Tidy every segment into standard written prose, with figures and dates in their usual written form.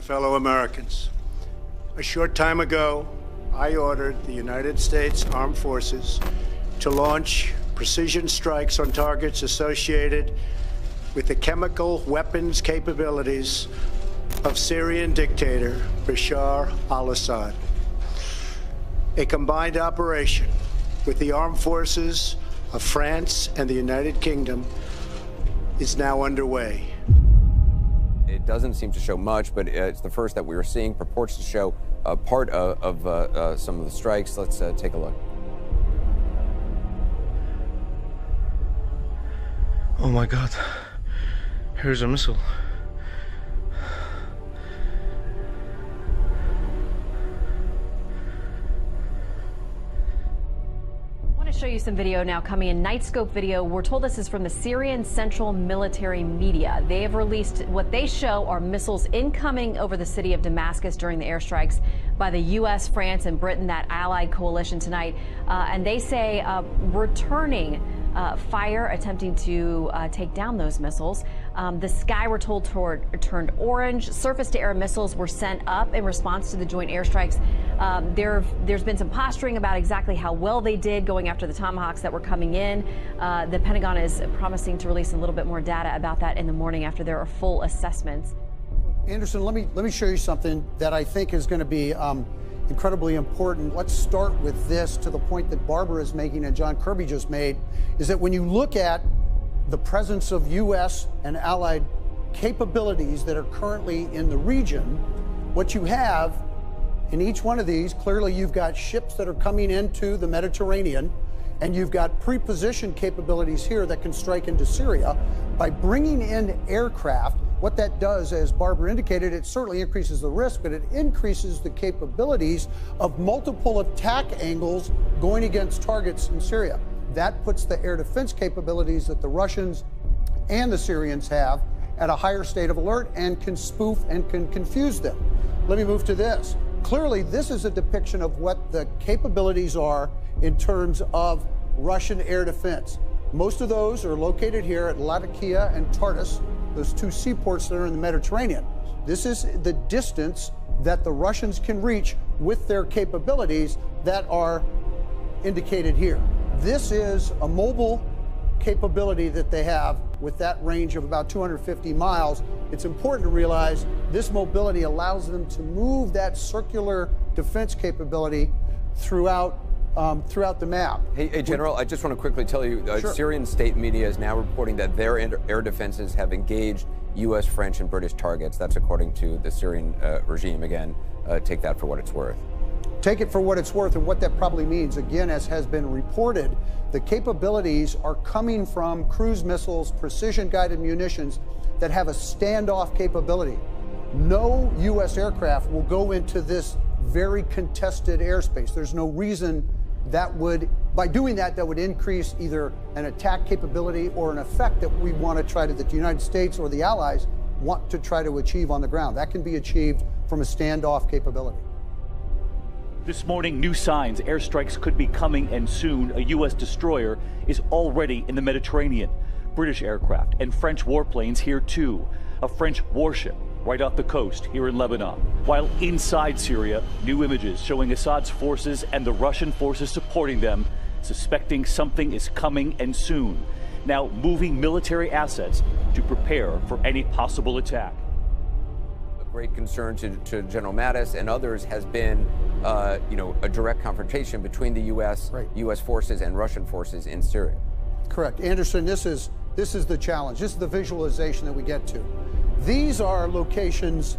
fellow Americans. A short time ago, I ordered the United States Armed Forces to launch precision strikes on targets associated with the chemical weapons capabilities of Syrian dictator Bashar al-Assad. A combined operation with the armed forces of France and the United Kingdom is now underway. It doesn't seem to show much, but it's the first that we were seeing, purports to show part of some of the strikes. Let's take a look. Oh my God, here's a missile. Show you some video now coming in, Nightscope video. We're told this is from the Syrian Central Military Media. They have released what they show are missiles incoming over the city of Damascus during the airstrikes by the U.S., France, and Britain, that allied coalition tonight. And they say returning fire, attempting to take down those missiles. The sky, we're told, turned orange. Surface-to-air missiles were sent up in response to the joint airstrikes. There's been some posturing about exactly how well they did going after the Tomahawks that were coming in. The Pentagon is promising to release a little bit more data about that in the morning after there are full assessments. Anderson, let me show you something that I think is going to be incredibly important. Let's start with this, to the point that Barbara is making and John Kirby just made, is that when you look at the presence of U.S. and allied capabilities that are currently in the region, what you have in each one of these, clearly you've got ships that are coming into the Mediterranean, and you've got pre-positioned capabilities here that can strike into Syria. By bringing in aircraft, what that does, as Barbara indicated, it certainly increases the risk, but it increases the capabilities of multiple attack angles going against targets in Syria. That puts the air defense capabilities that the Russians and the Syrians have at a higher state of alert and can spoof and can confuse them. Let me move to this. Clearly, this is a depiction of what the capabilities are in terms of Russian air defense. Most of those are located here at Latakia and Tartus, those two seaports that are in the Mediterranean. This is the distance that the Russians can reach with their capabilities that are indicated here. This is a mobile capability that they have with that range of about 250 miles. It's important to realize this mobility allows them to move that circular defense capability throughout the map. Hey, General, I just want to quickly tell you, Sure. Syrian state media is now reporting that their air defenses have engaged U.S., French, and British targets. That's according to the Syrian regime. Again, take that for what it's worth. Take it for what it's worth and what that probably means. Again, as has been reported, the capabilities are coming from cruise missiles, precision-guided munitions that have a standoff capability. No U.S. aircraft will go into this very contested airspace. There's no reason that would, by doing that, that would increase either an attack capability or an effect that we want to try to, that the United States or the allies want to try to achieve on the ground. That can be achieved from a standoff capability. This morning, new signs airstrikes could be coming, and soon a U.S. destroyer is already in the Mediterranean. British aircraft and French warplanes here too. A French warship right off the coast here in Lebanon. While inside Syria, new images showing Assad's forces and the Russian forces supporting them, suspecting something is coming and soon. Now moving military assets to prepare for any possible attack. Great concern to General Mattis and others has been, a direct confrontation between the U.S. Right. U.S. forces and Russian forces in Syria. Correct. Anderson, this is the challenge. This is the visualization that we get to. These are locations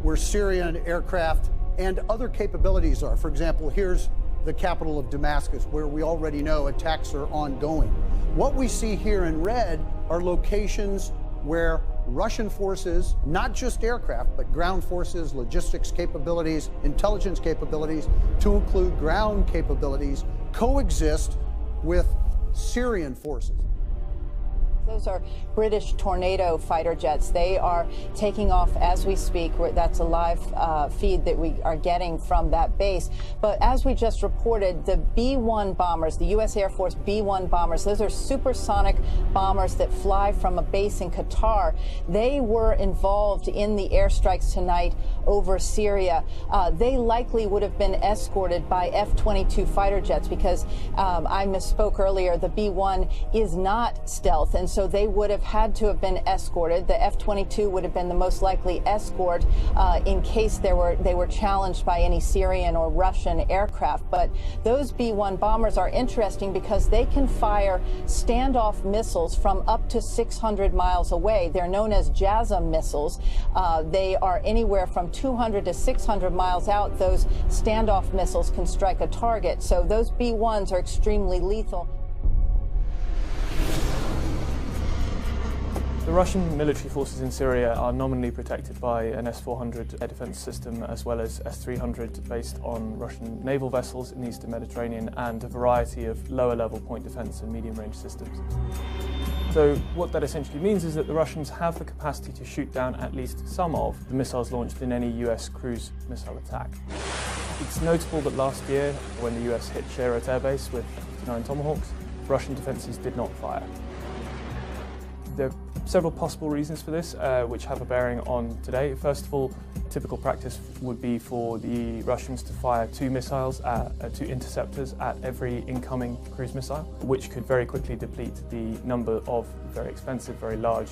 where Syrian aircraft and other capabilities are. For example, here's the capital of Damascus, where we already know attacks are ongoing. What we see here in red are locations where Russian forces, not just aircraft, but ground forces, logistics capabilities, intelligence capabilities, to include ground capabilities, coexist with Syrian forces. Those are British Tornado fighter jets. They are taking off as we speak. That's a live feed that we are getting from that base. But as we just reported, the B-1 bombers, the U.S. Air Force B-1 bombers, those are supersonic bombers that fly from a base in Qatar. They were involved in the airstrikes tonight over Syria. They likely would have been escorted by F-22 fighter jets because I misspoke earlier. The B-1 is not stealth, and so they would have had to have been escorted. The F-22 would have been the most likely escort in case they were challenged by any Syrian or Russian aircraft. But those B-1 bombers are interesting because they can fire standoff missiles from up to 600 miles away. They're known as JASSM missiles. They are anywhere from 200 to 600 miles out. Those standoff missiles can strike a target. So those B-1s are extremely lethal. The Russian military forces in Syria are nominally protected by an S-400 air defense system as well as S-300 based on Russian naval vessels in the Eastern Mediterranean and a variety of lower-level point defense and medium-range systems. So what that essentially means is that the Russians have the capacity to shoot down at least some of the missiles launched in any US cruise missile attack. It's notable that last year, when the US hit Cherat Air Base with 59 Tomahawks, Russian defences did not fire. There are several possible reasons for this, which have a bearing on today. First of all, typical practice would be for the Russians to fire two interceptors at every incoming cruise missile, which could very quickly deplete the number of very expensive, very large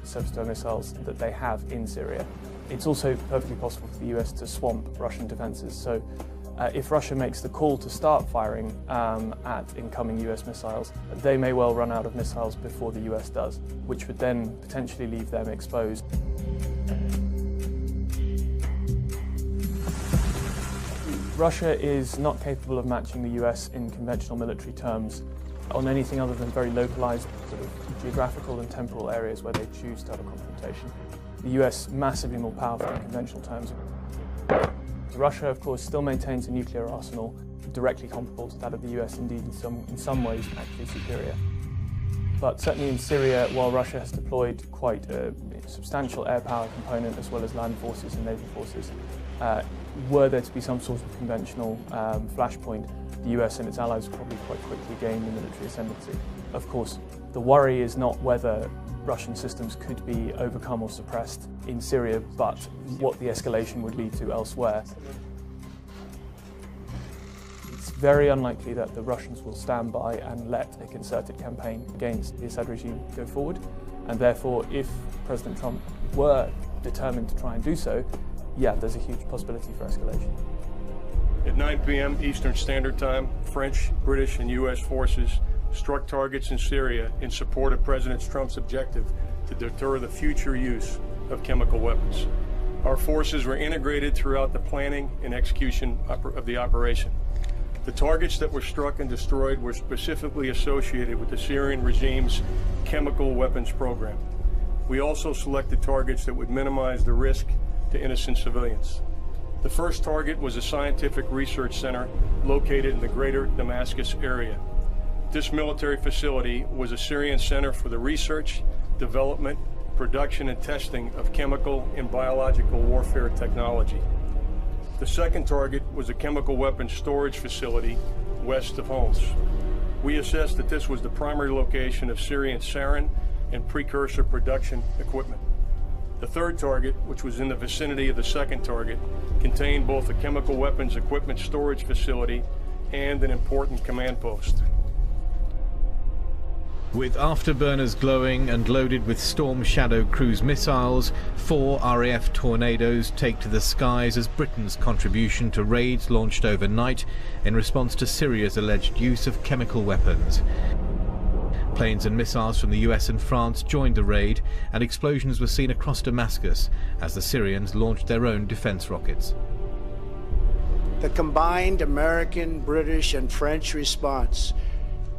surface-to-air missiles that they have in Syria. It's also perfectly possible for the US to swamp Russian defences. So if Russia makes the call to start firing at incoming US missiles, they may well run out of missiles before the US does, which would then potentially leave them exposed. Russia is not capable of matching the US in conventional military terms on anything other than very localized sort of geographical and temporal areas where they choose to have a confrontation. The US massively more powerful in conventional terms. Russia, of course, still maintains a nuclear arsenal directly comparable to that of the US, indeed in some ways actually superior. But certainly in Syria, while Russia has deployed quite a substantial air power component as well as land forces and naval forces, were there to be some sort of conventional flashpoint, the US and its allies would probably quite quickly gain the military ascendancy. Of course, the worry is not whether Russian systems could be overcome or suppressed in Syria, but what the escalation would lead to elsewhere. It's very unlikely that the Russians will stand by and let a concerted campaign against the Assad regime go forward, and therefore if President Trump were determined to try and do so, yeah, there's a huge possibility for escalation. At 9 p.m. Eastern Standard Time, French, British, and U.S. forces struck targets in Syria in support of President Trump's objective to deter the future use of chemical weapons. Our forces were integrated throughout the planning and execution of the operation. The targets that were struck and destroyed were specifically associated with the Syrian regime's chemical weapons program. We also selected targets that would minimize the risk to innocent civilians. The first target was a scientific research center located in the greater Damascus area. This military facility was a Syrian center for the research, development, production, and testing of chemical and biological warfare technology. The second target was a chemical weapons storage facility west of Homs. We assessed that this was the primary location of Syrian sarin and precursor production equipment. The third target, which was in the vicinity of the second target, contained both a chemical weapons equipment storage facility and an important command post. With afterburners glowing and loaded with Storm Shadow cruise missiles, 4 RAF Tornadoes take to the skies as Britain's contribution to raids launched overnight in response to Syria's alleged use of chemical weapons. Planes and missiles from the US and France joined the raid, and explosions were seen across Damascus as the Syrians launched their own defense rockets. The combined American, British, and French response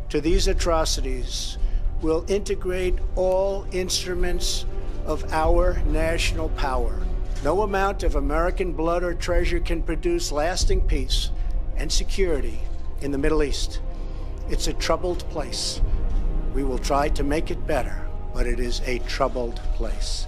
to these atrocities will integrate all instruments of our national power. No amount of American blood or treasure can produce lasting peace and security in the Middle East. It's a troubled place. We will try to make it better, but it is a troubled place.